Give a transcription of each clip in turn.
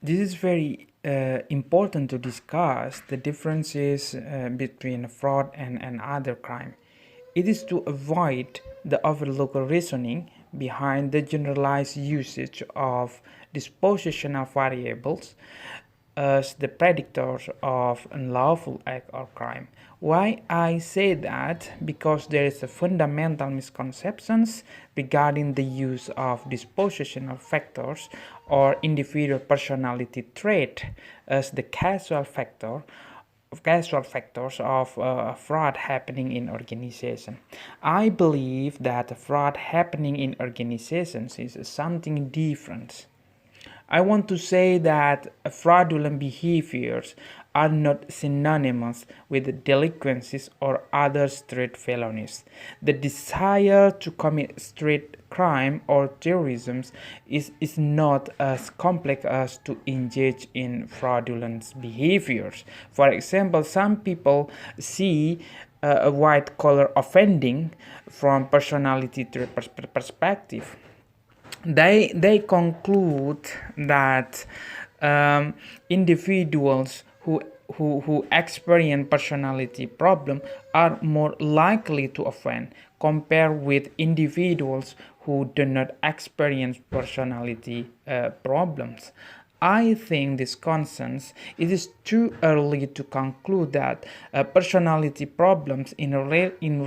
This is very important to discuss the differences between fraud and other crime. It is to avoid the overlooked reasoning behind the generalized usage of dispositional variables as the predictors of unlawful act or crime. Why I say that? Because there is a fundamental misconceptions regarding the use of dispositional factors or individual personality trait as the causal factors of fraud happening in organization. I believe that fraud happening in organizations is something different. I want to say that fraudulent behaviors are not synonymous with delinquencies or other street felonies. The desire to commit street crime or terrorism is not as complex as to engage in fraudulent behaviors. For example, some people see a white collar offending from personality perspective. They conclude that individuals who experience personality problem are more likely to offend compared with individuals who do not experience personality problems. I think this consensus it is too early to conclude that personality problems in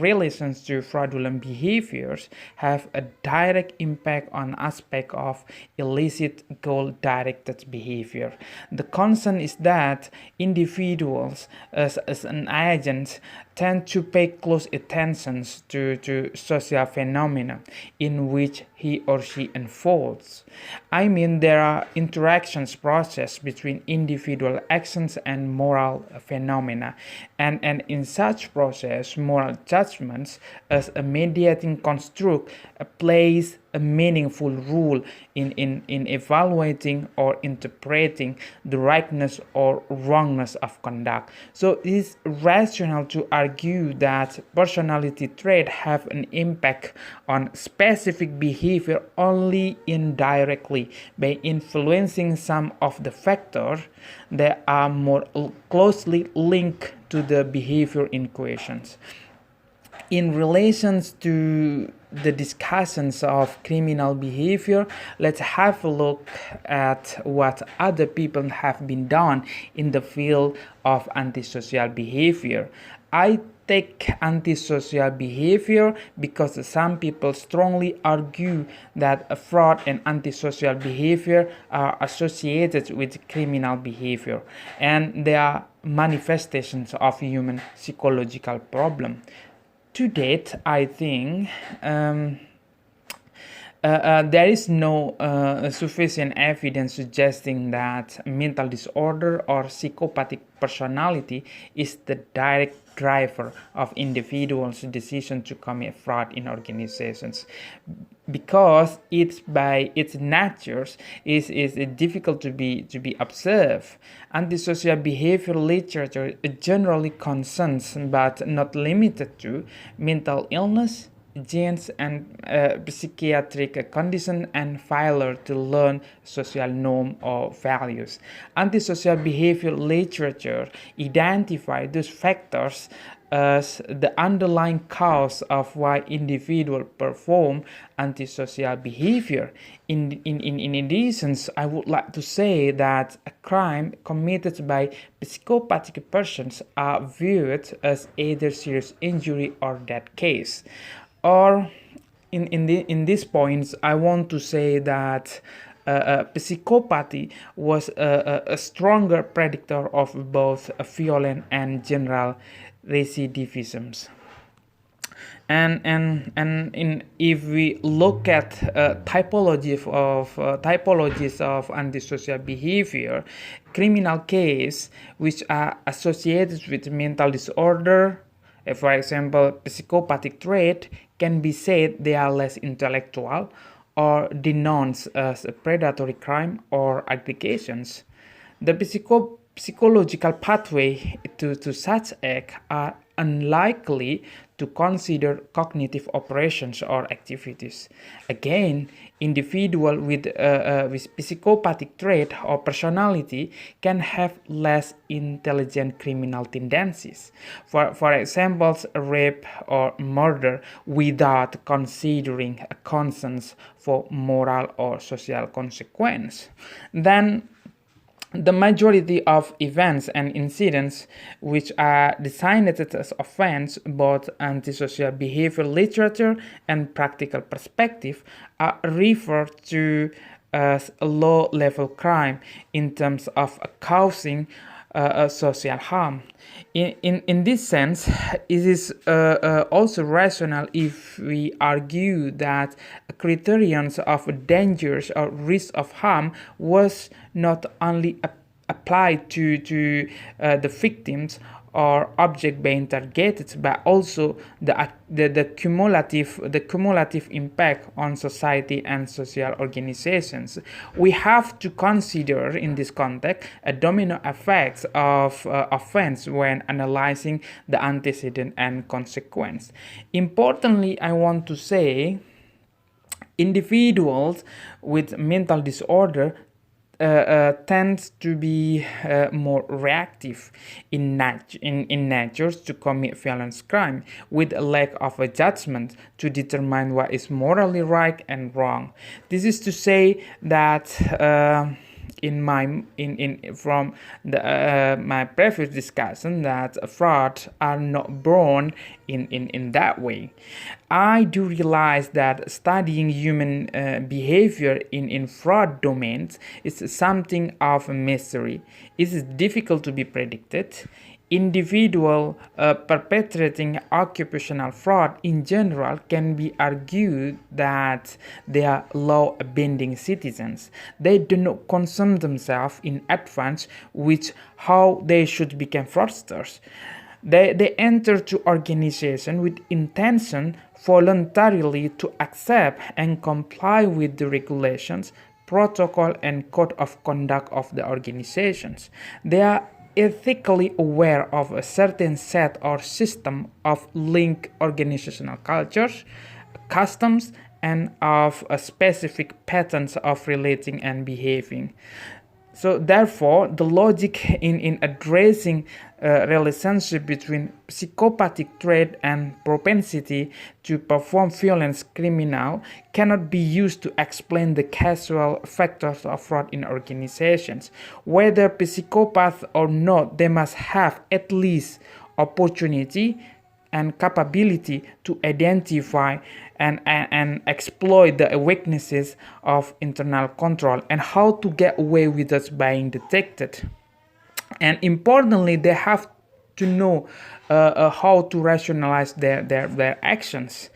relation to fraudulent behaviors have a direct impact on aspect of illicit goal-directed behavior. The concern is that individuals as an agent tend to pay close attention to social phenomena in which he or she unfolds. I mean, there are interactions process between individual actions and moral phenomena, and in such process, moral judgments as a mediating construct plays a meaningful role in evaluating or interpreting the rightness or wrongness of conduct. So it is rational to argue that personality traits have an impact on specific behavior only indirectly by influencing some of the factors that are more closely linked to the behavior in questions. In relation to the discussions of criminal behavior, let's have a look at what other people have been done in the field of antisocial behavior. I take antisocial behavior because some people strongly argue that fraud and antisocial behavior are associated with criminal behavior, and they are manifestations of human psychological problem. To date, I think there is no sufficient evidence suggesting that mental disorder or psychopathic personality is the direct driver of individuals' decision to commit fraud in organizations, because it's by its nature is difficult to be observed. Antisocial behavior literature generally concerns but not limited to mental illness, genes, and psychiatric condition, and failure to learn social norm or values. Antisocial behavior literature identify those factors as the underlying cause of why individuals perform antisocial behavior. In addition, I would like to say that a crime committed by psychopathic persons are viewed as either serious injury or death case. Or in these points, I want to say that psychopathy was a stronger predictor of both violent and general recidivisms. If we look at typologies of antisocial behavior, criminal case which are associated with mental disorder, for example, psychopathic trait, can be said they are less intellectual or denounced as a predatory crime or aggregations. The psychological pathway to such act are unlikely to consider cognitive operations or activities. Again, individuals with psychopathic trait or personality can have less intelligent criminal tendencies. For examples, rape or murder without considering a conscience for moral or social consequence. Then the majority of events and incidents which are designated as offense, both antisocial behavior literature and practical perspective, are referred to as a low-level crime in terms of causing social harm. In this sense, it is also rational if we argue that criterions of dangers or risk of harm was not only applied to the victims or object being targeted, but also the cumulative impact on society and social organizations. We have to consider in this context a domino effect of offense when analyzing the antecedent and consequence. Importantly, I want to say individuals with mental disorder tends to be more reactive in nature to commit violent crime, with a lack of a judgment to determine what is morally right and wrong. This is to say that from my previous discussion, that frauds are not born in that way. I do realize that studying human behavior in fraud domains is something of a mystery. It is difficult to be predicted. Individual perpetrating occupational fraud in general can be argued that they are law-abiding citizens. They do not concern themselves in advance with how they should become fraudsters. They enter to organization with intention voluntarily to accept and comply with the regulations, protocol, and code of conduct of the organizations. They are ethically aware of a certain set or system of linked organizational cultures, customs, and of a specific patterns of relating and behaving. So therefore, the logic in addressing relationship between psychopathic trait and propensity to perform violence criminal cannot be used to explain the causal factors of fraud in organizations. Whether psychopath or not, they must have at least opportunity and capability to identify and exploit the weaknesses of internal control and how to get away with it being detected. And importantly, they have to know how to rationalize their actions.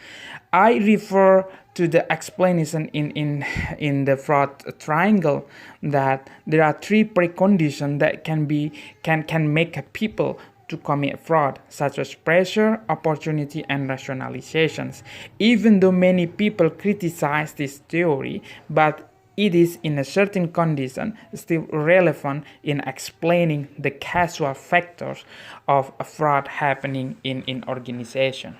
I refer to the explanation in the fraud triangle that there are three preconditions that can make people to commit fraud, such as pressure, opportunity, and rationalizations. Even though many people criticize this theory, but it is in a certain condition still relevant in explaining the causal factors of a fraud happening in organization.